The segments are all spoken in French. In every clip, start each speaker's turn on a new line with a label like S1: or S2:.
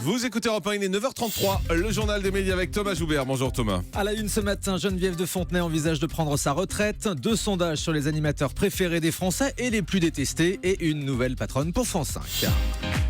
S1: Vous écoutez Europe 1, il est 9h33, le journal des médias avec Thomas Joubert. Bonjour Thomas.
S2: À la une ce matin, Geneviève de Fontenay envisage de prendre sa retraite. 2 sondages sur les animateurs préférés des Français et les plus détestés. Et une nouvelle patronne pour France 5.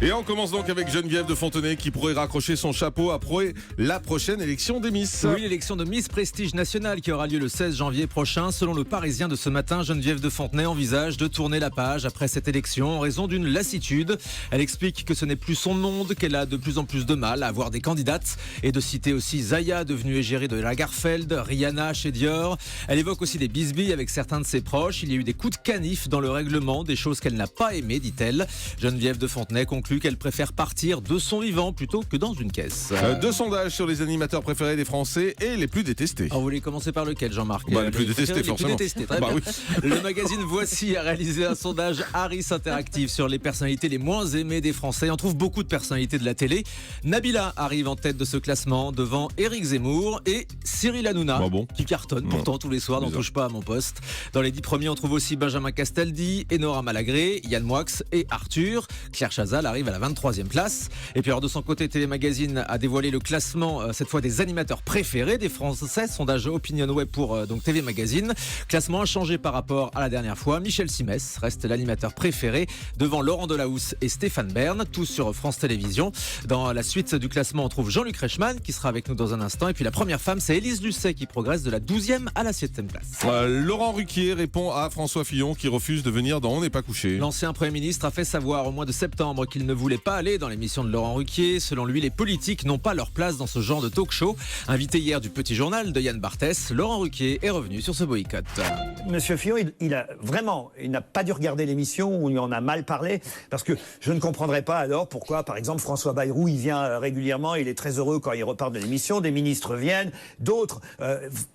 S1: Et on commence donc avec Geneviève de Fontenay qui pourrait raccrocher son chapeau après la prochaine élection des Miss.
S2: Oui, l'élection de Miss Prestige Nationale qui aura lieu le 16 janvier prochain. Selon le Parisien de ce matin, Geneviève de Fontenay envisage de tourner la page après cette élection en raison d'une lassitude. Elle explique que ce n'est plus son monde, qu'elle a de plus en plus de mal à avoir des candidates et de citer aussi Zaya, devenue égérie de Lagerfeld, Rihanna chez Dior. Elle évoque aussi des bisbilles avec certains de ses proches. Il y a eu des coups de canif dans le règlement, des choses qu'elle n'a pas aimées, dit-elle. Geneviève de Fontenay conclut qu'elle préfère partir de son vivant plutôt que dans une caisse.
S1: 2 sondages sur les animateurs préférés des Français et les plus détestés.
S2: Alors, vous voulez commencer par lequel, Jean-Marc?
S1: Les plus détestés, forcément.
S2: Les plus détestés, très bien.
S1: Oui.
S2: Le magazine Voici a réalisé un sondage Harris Interactive sur les personnalités les moins aimées des Français. On trouve beaucoup de personnalités de la télé. Nabila arrive en tête de ce classement devant Éric Zemmour et Cyril Hanouna, qui cartonne pourtant tous les soirs, n'en touche pas à mon poste. Dans les 10 premiers, on trouve aussi Benjamin Castaldi, Enora Malagré, Yann Moix et Arthur. Claire Chazal arrive à la 23e place. Et puis alors de son côté, TV Magazine a dévoilé le classement cette fois des animateurs préférés des Français. Sondage Opinion Web pour donc TV Magazine. Classement inchangé par rapport à la dernière fois. Michel Simès reste l'animateur préféré devant Laurent Delahousse et Stéphane Bern, tous sur France Télévisions. Dans la suite du classement, on trouve Jean-Luc Reichmann qui sera avec nous dans un instant. Et puis la première femme, c'est Élise Lucet qui progresse de la 12e à la 7e place.
S1: Laurent Ruquier répond à François Fillon qui refuse de venir dans On n'est pas couché.
S2: L'ancien Premier ministre a fait savoir au mois de septembre qu'il ne voulait pas aller dans l'émission de Laurent Ruquier. Selon lui, les politiques n'ont pas leur place dans ce genre de talk-show. Invité hier du Petit Journal de Yann Barthès, Laurent Ruquier est revenu sur ce boycott.
S3: Monsieur Fillon, il n'a pas dû regarder l'émission où il en a mal parlé, parce que je ne comprendrais pas alors pourquoi, par exemple, François Bayrou, il vient régulièrement, il est très heureux quand il repart de l'émission, des ministres viennent, d'autres.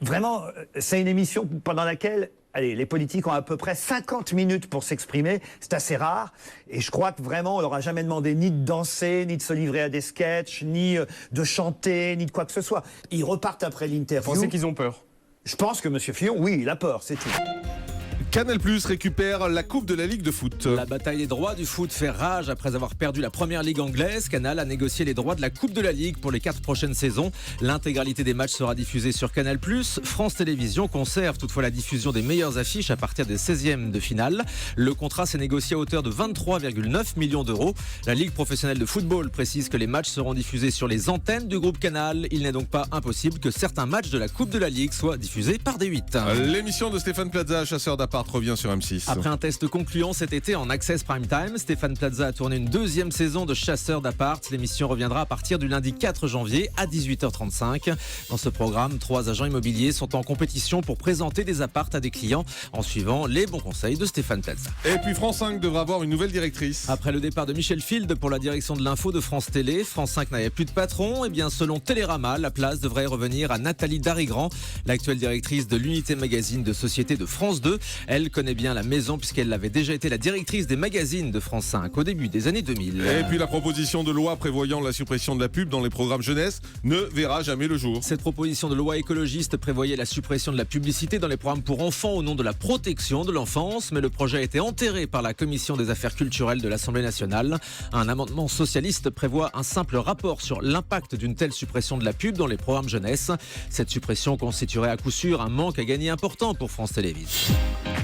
S3: Vraiment, c'est une émission pendant laquelle les politiques ont à peu près 50 minutes pour s'exprimer. C'est assez rare. Et je crois que vraiment, on leur a jamais demandé ni de danser, ni de se livrer à des sketchs, ni de chanter, ni de quoi que ce soit. Ils repartent après l'interview.
S4: Vous pensez qu'ils ont peur?
S3: Je pense que Monsieur Fillon, oui, il a peur, c'est tout.
S1: Canal+ récupère la Coupe de la Ligue de foot.
S2: La bataille des droits du foot fait rage après avoir perdu la première ligue anglaise. Canal a négocié les droits de la Coupe de la Ligue pour les 4 prochaines saisons. L'intégralité des matchs sera diffusée sur Canal+. France Télévisions conserve toutefois la diffusion des meilleures affiches à partir des 16e de finale. Le contrat s'est négocié à hauteur de 23,9 millions d'euros. La Ligue professionnelle de football précise que les matchs seront diffusés sur les antennes du groupe Canal. Il n'est donc pas impossible que certains matchs de la Coupe de la Ligue soient diffusés par D8.
S1: L'émission de Stéphane Plaza, chasseur d'appart, revient sur M6.
S2: Après un test concluant cet été en Access Prime Time, Stéphane Plaza a tourné une 2e saison de chasseur d'appart. L'émission reviendra à partir du lundi 4 janvier à 18h35. Dans ce programme, 3 agents immobiliers sont en compétition pour présenter des apparts à des clients en suivant les bons conseils de Stéphane Plaza.
S1: Et puis France 5 devra avoir une nouvelle directrice.
S2: Après le départ de Michel Field pour la direction de l'info de France Télé, France 5 n'avait plus de patron. Et bien selon Télérama, la place devrait revenir à Nathalie Darigrand, l'actuelle directrice de l'unité magazine de société de France 2. Elle connaît bien la maison puisqu'elle avait déjà été la directrice des magazines de France 5 au début des années 2000.
S1: Et puis la proposition de loi prévoyant la suppression de la pub dans les programmes jeunesse ne verra jamais le jour.
S2: Cette proposition de loi écologiste prévoyait la suppression de la publicité dans les programmes pour enfants au nom de la protection de l'enfance, mais le projet a été enterré par la Commission des affaires culturelles de l'Assemblée nationale. Un amendement socialiste prévoit un simple rapport sur l'impact d'une telle suppression de la pub dans les programmes jeunesse. Cette suppression constituerait à coup sûr un manque à gagner important pour France Télévisions.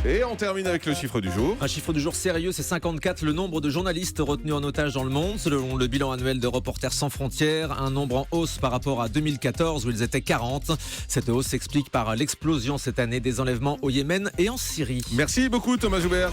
S1: Et on termine avec le chiffre du jour.
S2: Un chiffre du jour sérieux, c'est 54, le nombre de journalistes retenus en otage dans le monde. Selon le bilan annuel de Reporters sans frontières, un nombre en hausse par rapport à 2014 où ils étaient 40. Cette hausse s'explique par l'explosion cette année des enlèvements au Yémen et en Syrie.
S1: Merci beaucoup Thomas Joubert.